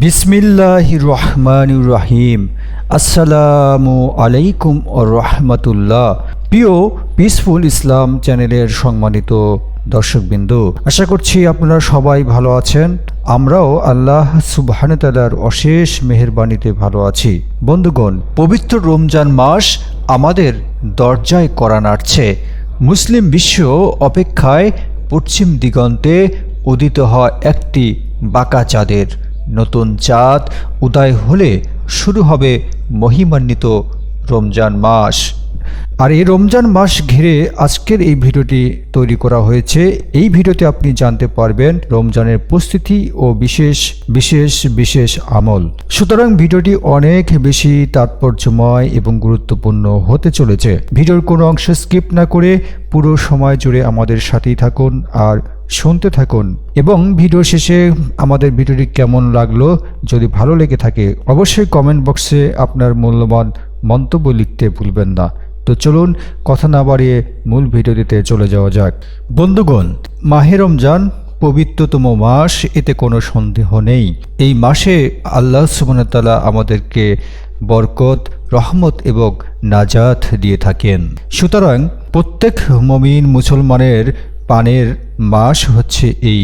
বিসমিল্লাহির রহমানির রহিম। আসসালামু আলাইকুম ওয়া রাহমাতুল্লাহ। প্রিয় পিসফুল ইসলাম চ্যানেলের সম্মানিত দর্শকবৃন্দ, আশা করছি আপনারা সবাই ভালো আছেন। আমরাও আল্লাহ সুবহানাহু ওয়া তাআলার অশেষ মেহেরবানিতে ভালো আছি। বন্ধুগণ, পবিত্র রমজান মাস আমাদের দরজায় কড়া নাড়ছে। মুসলিম বিশ্ব অপেক্ষায় পশ্চিম দিগন্তে উদিত হয় একটি বাঁকা চাঁদের। নতুন চাঁদ উদয় হলে শুরু হবে মহিমান্বিত রমজান মাস। আর এই রমজান মাস ঘিরে আজকের এই ভিডিওটি তৈরি করা হয়েছে। এই ভিডিওতে আপনি জানতে পারবেন রমজানের প্রস্তুতি ও বিশেষ বিশেষ বিশেষ আমল। সুতরাং ভিডিওটি অনেক বেশি তাৎপর্যময় এবং গুরুত্বপূর্ণ হতে চলেছে। ভিডিওর কোনো অংশ স্কিপ না করে পুরো সময় জুড়ে আমাদের সাথেই থাকুন আর শুনতে থাকুন। এবং ভিডিও শেষে আমাদের ভিডিওটি কেমন লাগলো যদি ভালো লেগে থাকে অবশ্যই কমেন্ট বক্সে আপনার মূল্যবান মন্তব্য লিখতে ভুলবেন না। তো চলুন কথা না বাড়িয়ে মূল ভিডিওটিতে চলে যাওয়া যাক। বন্ধুগণ, মাহে রমজান পবিত্রতম মাস, এতে কোনো সন্দেহ নেই। এই মাসে আল্লাহ সুবহানাহু ওয়া তাআলা আমাদেরকে বরকত, রহমত এবং নাজাত দিয়ে থাকেন। সুতরাং প্রত্যেক মুমিন মুসলমানের পানের মাস হচ্ছে এই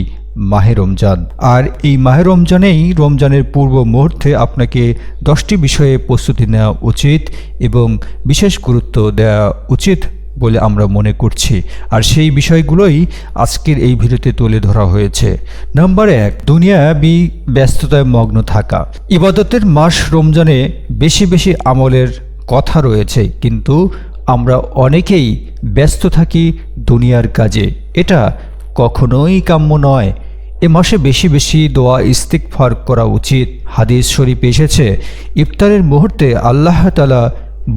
মাহে রমজান। আর এই মাহে রমজানেই রমজানের পূর্ব মুহূর্তে আপনাকে 10টি বিষয়ে প্রস্তুতি নেওয়া উচিত এবং বিশেষ গুরুত্ব দেওয়া উচিত বলে আমরা মনে করছি। আর সেই বিষয়গুলোই আজকের এই ভিডিওতে তুলে ধরা হয়েছে। নাম্বার 1, দুনিয়াবি ব্যস্ততায় মগ্ন থাকা। ইবাদতের মাস রমজানে বেশি বেশি আমলের কথা রয়েছে, কিন্তু আমরা অনেকেই ব্যস্ত থাকি দুনিয়ার কাজে। এটা কখনোই কাম্য নয়। এ মাসে বেশি বেশি দোয়া ইস্তিগফার করা উচিত। হাদিস শরীফে এসেছে, ইফতারের মুহূর্তে আল্লাহ তাআলা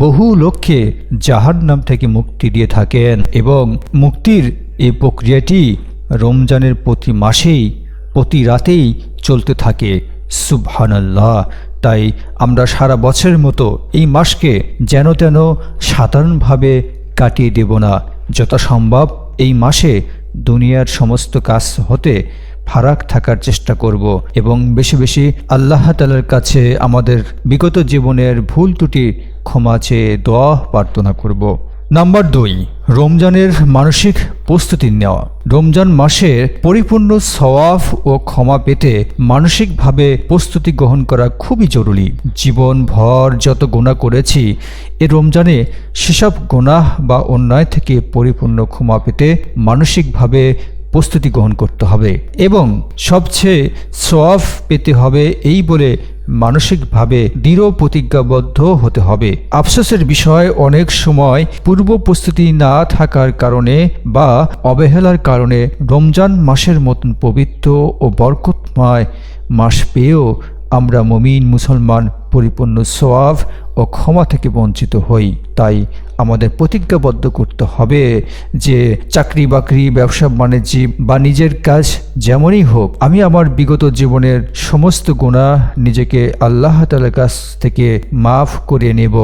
বহু লোককে জাহান্নাম থেকে মুক্তি দিয়ে থাকেন এবং মুক্তির এই প্রক্রিয়াটি রমজানের প্রতি মাসেই প্রতি রাতেই চলতে থাকে। সুবহানাল্লাহ। তাই আমরা সারা বছরের মতো এই মাসকে যেন তেন সাধারণভাবে কাটিয়ে দেব না। যথাসম্ভব এই মাসে দুনিয়ার সমস্ত কাজ হতে ফারাক থাকার চেষ্টা করব এবং বেশি বেশি আল্লাহ তাআলার কাছে আমাদের বিগত জীবনের ভুল ত্রুটি ক্ষমা চেয়ে দোয়া প্রার্থনা করব। নাম্বার 2, রমজানের মানসিক প্রস্তুতি নেওয়া। রমজান মাসে পরিপূর্ণ সওয়াব ও ক্ষমা পেতে মানসিকভাবে প্রস্তুতি গ্রহণ করা খুবই জরুরি। জীবনভর যত গুনাহ করেছি, এ রমজানে সেসব গুনাহ বা অন্যায় থেকে পরিপূর্ণ ক্ষমা পেতে মানসিকভাবে প্রস্তুতি গ্রহণ করতে হবে এবং সবচেয়ে সওয়াব পেতে হবে এই বলে মানসিকভাবে দৃঢ় প্রতিজ্ঞাবদ্ধ হতে হবে। আফসোসের বিষয়, অনেক সময় পূর্ব প্রস্তুতি না থাকার কারণে বা অবহেলার কারণে রমজান মাসের মতন পবিত্র ও বরকতময় মাস পেয়েও আমরা মুমিন মুসলমান পরিপূর্ণ সওয়াব ও ক্ষমা থেকে বঞ্চিত হই। তাই আমাদের প্রতিজ্ঞাবদ্ধ করতে হবে যে চাকরি বাকরি, ব্যবসা বাণিজ্য বা নিজের কাজ যেমনই হোক, আমি আমার বিগত জীবনের সমস্ত গুনাহ নিজেকে আল্লাহ তাআলার কাছ থেকে মাফ করে নেব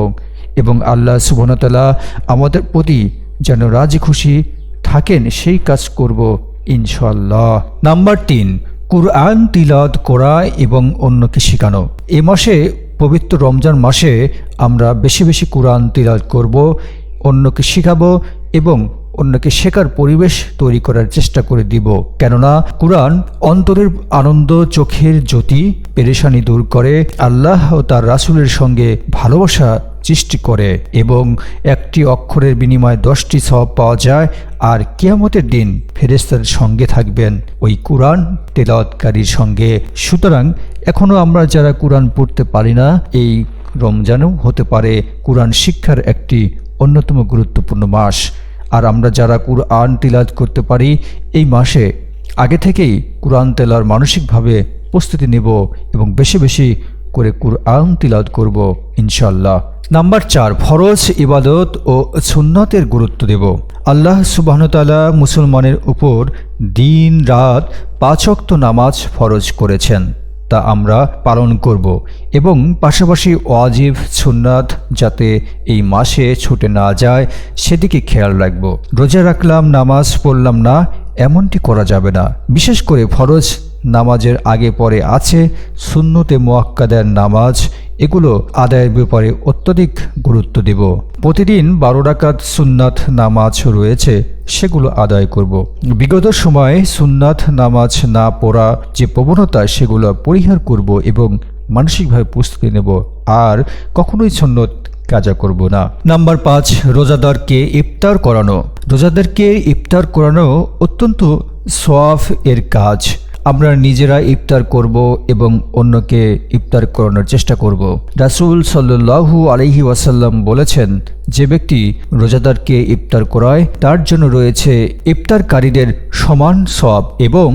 এবং আল্লাহ সুবহানাহু ওয়া তাআলা আমাদের প্রতি যেন রাজি খুশি থাকেন সেই কাজ করব ইনশাআল্লাহ। নাম্বার 3, কুরআন তিলাওয়াত করা এবং অন্যকে শেখানো। এ মাসে পবিত্র রমজান মাসে আমরা বেশি বেশি কুরআন তিলাওয়াত করব, অন্যকে শেখাবো এবং অন্যকে শেখার পরিবেশ তৈরি করার চেষ্টা করে দিব। কেননা কুরআন অন্তরের আনন্দ, চোখের জ্যোতি, পেরেশানি দূর করে, আল্লাহ ও তার রাসূলের সঙ্গে ভালোবাসা সৃষ্টি করে এবং একটি অক্ষরের বিনিময়ে 10টি সওয়াব পাওয়া যায়। আর কিয়ামতের দিন ফেরেশতাদের সঙ্গে থাকবেন ওই কুরআন তেলাওয়াতকারীর সঙ্গে। সুতরাং এখনও আমরা যারা কুরআন পড়তে পারি না, এই রমজানও হতে পারে কুরআন শিক্ষার একটি অন্যতম গুরুত্বপূর্ণ মাস। আর আমরা যারা কুরআন তিলাওয়াত করতে পারি, এই মাসে আগে থেকেই কুরআন তেলাওয়ার মানসিকভাবে প্রস্তুতি নেব এবং বেশি বেশি করে কুরআন তিলাওয়াত করব ইনশাআল্লাহ। নাম্বার 4, ফরজ ইবাদত ও সুন্নতের গুরুত্ব দেব। আল্লাহ সুবহানাহু ওয়া তাআলা মুসলমানের উপর দিন রাত 5 ওয়াক্ত নামাজ ফরজ করেছেন। তা আমরা পালন করব এবং পাশাপাশি ওয়াজিব সুন্নাত যাতে এই মাসে ছুটে না যায় সেদিকে খেয়াল রাখব। রোজা রাখলাম, নামাজ পড়লাম না, এমনটি করা যাবে না। বিশেষ করে ফরজ নামাজের আগে পরে আছে সুন্নতে মুআক্কাদার নামাজ, এগুলো আদায়ের ব্যাপারে অত্যধিক গুরুত্ব দেব। প্রতিদিন 12 রাকাত সুন্নাত নামাজ রয়েছে, সেগুলো আদায় করব। বিগত সময়ে সুন্নাত নামাজ না পড়া যে প্রবণতা সেগুলো পরিহার করব এবং মানসিকভাবে প্রস্তুতি নেব, আর কখনোই সুন্নত কাজা করব না। নাম্বার 5, রোজাদারকে ইফতার করানো। রোজাদারকে ইফতার করানো অত্যন্ত সওয়াব এর কাজ। আমরা নিজেরা ইফতার করব এবং অন্যকে ইফতার করানোর চেষ্টা করব। রাসূল সাল্লাল্লাহু আলাইহি ওয়াসাল্লাম বলেছেন, যে ব্যক্তি রোজাদারকে ইফতার করায় তার জন্য রয়েছে ইফতারকারীদের সমান সওয়াব এবং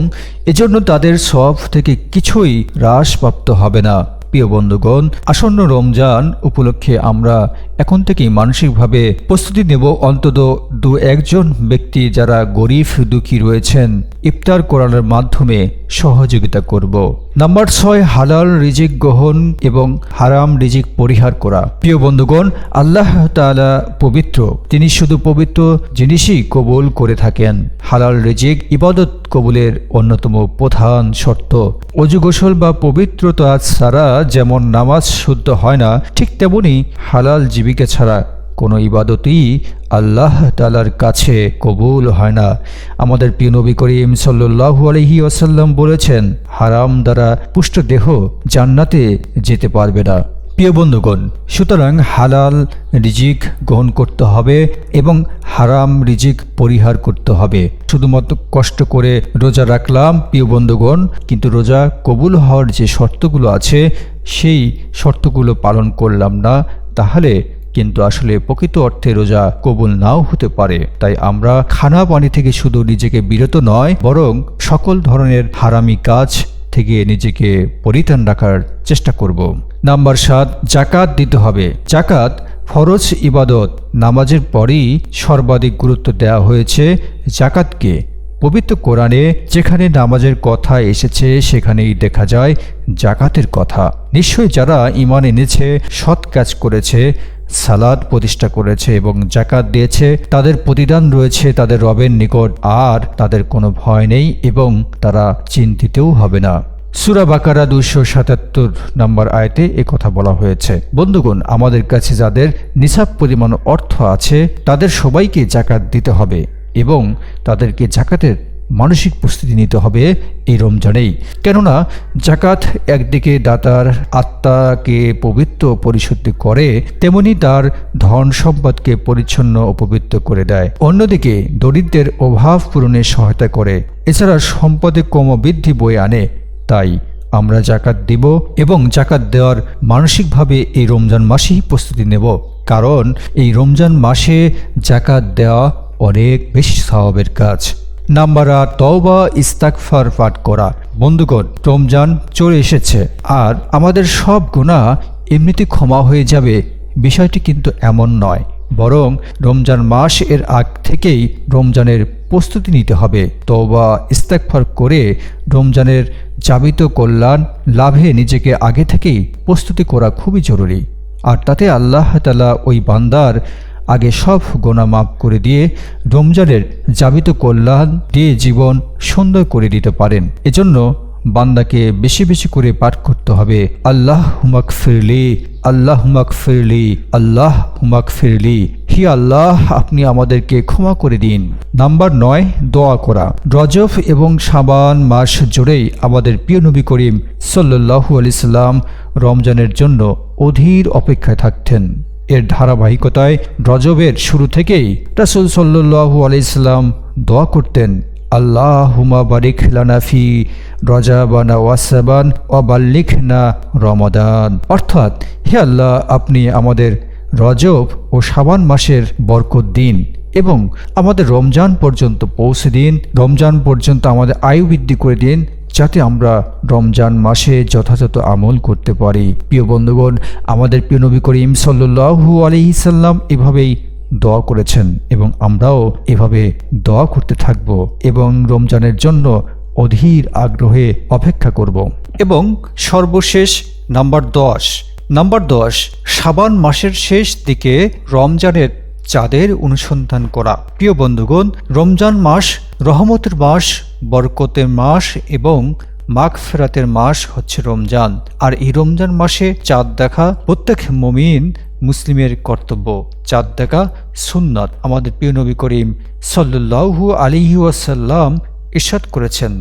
এজন্য তাদের সওয়াব থেকে কিছুই হ্রাসপ্রাপ্ত হবে না। প্রিয় বন্ধুগণ, আসন্ন রমজান উপলক্ষে আমরা এখন থেকেই মানসিকভাবে প্রস্তুতি নেব। অন্তত 2-1 জন ব্যক্তি যারা গরিব দুঃখী রয়েছেন ইফতার করানোর মাধ্যমে সহযোগিতা করব। নাম্বার 6, হালাল রিজিক গ্রহণ এবং হারাম রিজিক পরিহার করা। প্রিয় বন্ধুগণ, আল্লাহ তাআলা পবিত্র, তিনি শুধু পবিত্র জিনিসই কবুল করে থাকেন। হালাল রিজিক ইবাদত কবুলের অন্যতম প্রধান শর্ত। অজু গোসল বা পবিত্রতা ছাড়া যেমন নামাজ শুদ্ধ হয় না, ঠিক তেমনি হালাল জীবিকা ছাড়া কোনো ইবাদতই আল্লাহ তাআলার কাছে কবুল হয় না। আমাদের প্রিয় নবী করিম সাল্লাল্লাহু আলাইহি ওয়াসাল্লাম বলেছেন, হারাম দ্বারা পুষ্ট দেহ জান্নাতে যেতে পারবে না। প্রিয় বন্ধুগণ, সুতরাং হালাল রিজিক গ্রহণ করতে হবে এবং হারাম রিজিক পরিহার করতে হবে। শুধুমাত্র কষ্ট করে রোজা রাখলাম প্রিয় বন্ধুগণ, কিন্তু রোজা কবুল হওয়ার যে শর্তগুলো আছে সেই শর্তগুলো পালন করলাম না, তাহলে কিন্তু আসলে প্রকৃত অর্থে রোজা কবুল নাও হতে পারে। তাই আমরা খানা পানি থেকে শুধু নিজেকে বিরত নয়, বরং সকল ধরনের হারামি কাজ থেকে নিজেকে পরিত্রাণ রাখার চেষ্টা করব। নাম্বার 7, জাকাত দিতে হবে। জাকাত ফরজ ইবাদত, নামাজের পরই সর্বাধিক গুরুত্ব দেওয়া হয়েছে জাকাতকে। পবিত্র কোরআনে যেখানে নামাজের কথা এসেছে সেখানেই দেখা যায় জাকাতের কথা। নিশ্চয়ই যারা ঈমান এনেছে, সৎ কাজ করেছে, সালাত প্রতিষ্ঠা করেছে এবং জাকাত দিয়েছে, তাদের প্রতিদান রয়েছে তাদের রবের নিকট, আর তাদের কোনো ভয় নেই এবং তারা চিন্তিতও হবে না। সূরা বাকারা 277 নম্বর আয়াতে কথা বলা হয়েছে। বন্ধুগণ, আমাদের কাছে যাদের নিসাব পরিমাণ অর্থ আছে তাদের সবাইকে জাকাত দিতে হবে এবং তাদেরকে জাকাতের মানসিক প্রস্তুতি নিতে হবে এই রমজানেই। কেননা জাকাত একদিকে দাতার আত্মাকে পবিত্র পরিশুদ্ধ করে, তেমনি তার ধন সম্পদকে পরিচ্ছন্ন ও পবিত্র করে দেয়। অন্যদিকে দরিদ্রের অভাব পূরণে সহায়তা করে, এছাড়া সম্পদে ক্রমবৃদ্ধি বয়ে আনে। তাই আমরা জাকাত দিব এবং জাকাত দেওয়ার মানসিকভাবে এই রমজান মাসেই প্রস্তুতি নেব, কারণ এই রমজান মাসে জাকাত দেওয়া অনেক বেশি সওয়াবের কাজ। নাম্বার 8, তওবা ইস্তিগফার পাঠ করা। বন্ধুগণ, রমজান চলে এসেছে আর আমাদের সব গুনাহ এমনিতে ক্ষমা হয়ে যাবে, বিষয়টি কিন্তু এমন নয়, বরং রমজান মাস এর আগ থেকেই রমজানের প্রস্তুতি নিতে হবে। তওবা ইস্তিগফার করে রমজানের যাবিত কল্যাণ লাভে নিজেকে আগে থেকেই প্রস্তুতি করা খুবই জরুরি। আর তাতে আল্লাহ তাআলা ওই বান্দার আগে সব গুনাহ মাফ করে দিয়ে রমজানের যাবিত কল্যাণ দিয়ে জীবন সুন্দর করে দিতে পারেন। এজন্য বান্দাকে বেশি বেশি করে পাঠ করতে হবে, আল্লাহুম্মা গফিরলি, আল্লাহুম্মা গফিরলি, আল্লাহুম্মা গফিরলি। হি আল্লাহ, আপনি আমাদেরকে ক্ষমা করে দিন। নাম্বার 9, দোয়া করা। রজব এবং শাবান মাস জুড়েই আমাদের প্রিয় নবী করিম সাল্লাল্লাহু আলাইহি সাল্লাম রমজানের জন্য অধীর অপেক্ষায় থাকতেন। এর ধারাবাহিকতায় রজবের শুরু থেকেই রাসূল সাল্লাল্লাহু আলাইহি সাল্লাম দোয়া করতেন, আল্লাহুম্মা বারিক লানা ফি রজাবানা ওয়া শাবান ওয়া বাল্লিগনা রমাদান। অর্থাৎ, হে আল্লাহ, আপনি আমাদের রজব ও শাবান মাসের বরকত দিন এবং আমাদের রমজান পর্যন্ত পৌঁছে দিন। রমজান পর্যন্ত আমাদের আয়ু বৃদ্ধি করে দিন, যাতে আমরা রমজান মাসে যথাযথ আমল করতে পারি। প্রিয় বন্ধুগণ, আমাদের প্রিয় নবী করিম সাল্লাল্লাহু আলাইহি সাল্লাম এভাবেই দোয়া করেছেন এবং আমরাও এভাবে দোয়া করতে থাকব এবং রমজানের জন্য অধীর আগ্রহে অপেক্ষা করব। এবং সর্বশেষ নাম্বার 10 শাবান মাসের শেষ দিকে রমজানের চাঁদের অনুসন্ধান করা। প্রিয় বন্ধুগণ, রমজান মাস রহমতের মাস, বরকতের মাস এবং মাগফিরাতের মাস হচ্ছে রমজান। আর এই রমজান মাসে চাঁদ দেখা প্রত্যেক মুমিন মুসলিমের কর্তব্য। চাঁদ দেখা সুন্নাত। আমাদের প্রিয় নবী করিম সাল্লাল্লাহু আলাইহি ওয়াসাল্লাম ইরশাদ করেছেন,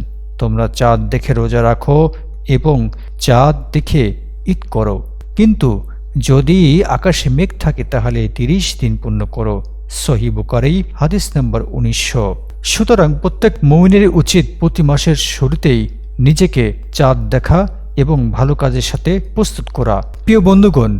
তোমরা চাঁদ দেখে রোজা রাখো এবং চাঁদ দেখে ঈদ করো, কিন্তু যদি আকাশে মেঘ থাকে তাহলে 30 দিন পূর্ণ করো। সহিহ বুখারী হাদিস নম্বর 1900। সুতরাং প্রত্যেক মুমিনের উচিত প্রতি মাসের শুরুতেই নিজেকে চাঁদ দেখা এবং ভালো কাজের সাথে প্রস্তুত করা। প্রিয় বন্ধুগণ,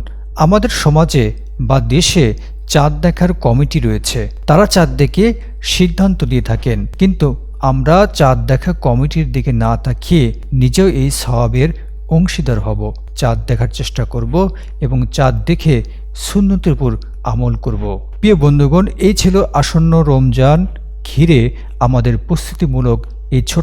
আমাদের সমাজে বা দেশে চাঁদ দেখার কমিটি রয়েছে, তারা চাঁদ দেখে সিদ্ধান্ত দিয়ে থাকেন, কিন্তু আমরা চাঁদ দেখা কমিটির দিকে না তাকিয়ে নিজেও এই সওয়াবের অংশীদার হব। চাঁদ দেখার চেষ্টা করব এবং চাঁদ দেখে সুন্নতের উপর আমল করব। প্রিয় বন্ধুগণ, এই ছিল আসন্ন রমজান ঘিরে আমাদের প্রস্তুতিমূলক এই ছোট